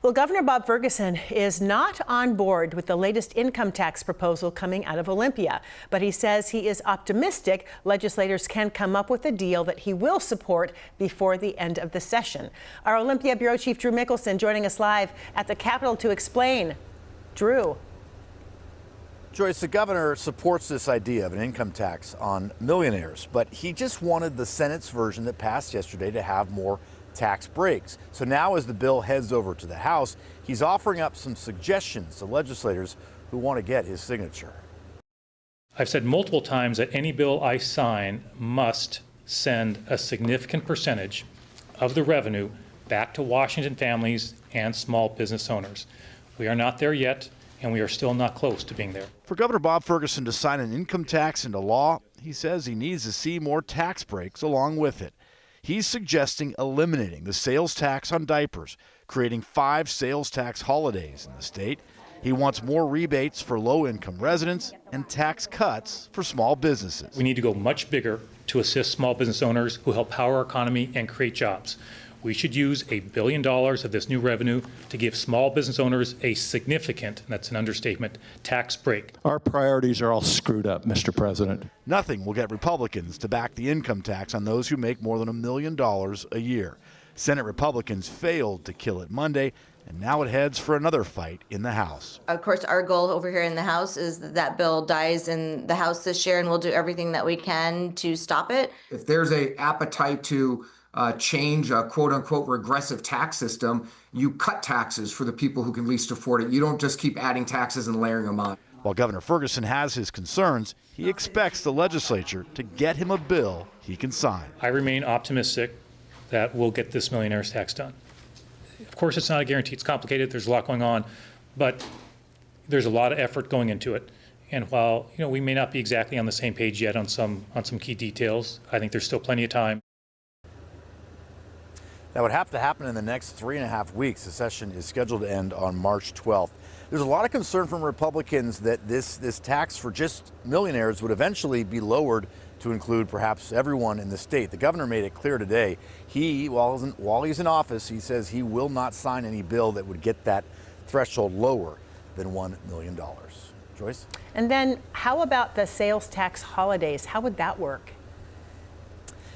Well, Governor Bob Ferguson is not on board with the latest income tax proposal coming out of Olympia, but he says he is optimistic legislators can come up with a deal that he will support before the end of the session. Our Olympia Bureau Chief Drew Mickelson joining us live at the Capitol to explain. Drew. Joyce, the governor supports this idea of an income tax on millionaires, but he just wanted the Senate's version that passed yesterday to have more tax breaks. So now as the bill heads over to the House, he's offering up some suggestions to legislators who want to get his signature. I've said multiple times that any bill I sign must send a significant percentage of the revenue back to Washington families and small business owners. We are not there yet, and we are still not close to being there. For Governor Bob Ferguson to sign an income tax into law, he says he needs to see more tax breaks along with it. He's suggesting eliminating the sales tax on diapers, creating 5 sales tax holidays in the state. He wants more rebates for low-income residents and tax cuts for small businesses. We need to go much bigger to assist small business owners who help power our economy and create jobs. We should use $1 billion of this new revenue to give small business owners a significant, and that's an understatement, tax break. Our priorities are all screwed up, Mr. President. Nothing will get Republicans to back the income tax on those who make more than $1 million a year. Senate Republicans failed to kill it Monday, and now it heads for another fight in the House. Of course, our goal over here in the House is that that bill dies in the House this year, and we'll do everything that we can to stop it. If there's an appetite to change a quote-unquote regressive tax system, you cut taxes for the people who can least afford it. You don't just keep adding taxes and layering them on. While Governor Ferguson has his concerns, he expects the legislature to get him a bill he can sign. I remain optimistic that we'll get this millionaire's tax done. Of course, it's not a guarantee. It's complicated. There's a lot going on, but there's a lot of effort going into it. And while we may not be exactly on the same page yet on some key details, I think there's still plenty of time. That would have to happen in the next 3.5 weeks. The session is scheduled to end on March 12th. There's a lot of concern from Republicans that this tax for just millionaires would eventually be lowered to include perhaps everyone in the state. The governor made it clear today, while he's in office, he says he will not sign any bill that would get that threshold lower than $1 million. Joyce? And then how about the sales tax holidays? How would that work?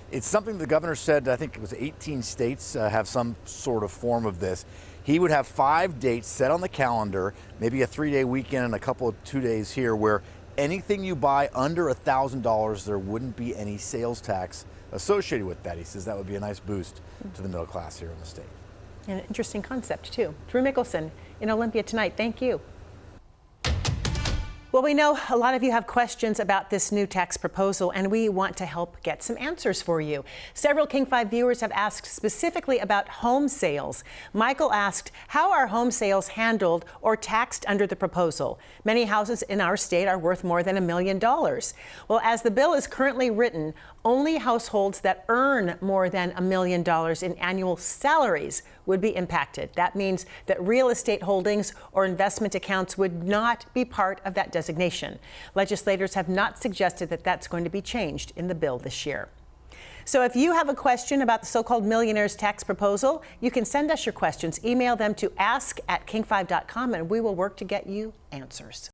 It's something the governor said, I think it was 18 states have some sort of form of this. He would have 5 dates set on the calendar, maybe a 3-day weekend and a couple of 2 days here, where anything you buy under $1,000, there wouldn't be any sales tax associated with that. He says that would be a nice boost to the middle class here in the state. An interesting concept, too. Drew Mickelson in Olympia tonight. Thank you. Well, we know a lot of you have questions about this new tax proposal, and we want to help get some answers for you. Several King 5 viewers have asked specifically about home sales. Michael asked, how are home sales handled or taxed under the proposal? Many houses in our state are worth more than $1 million. Well, as the bill is currently written, only households that earn more than $1 million in annual salaries would be impacted. That means that real estate holdings or investment accounts would not be part of that designation. Legislators have not suggested that that's going to be changed in the bill this year. So if you have a question about the so-called millionaire's tax proposal, you can send us your questions. Email them to ask@king5.com, and we will work to get you answers.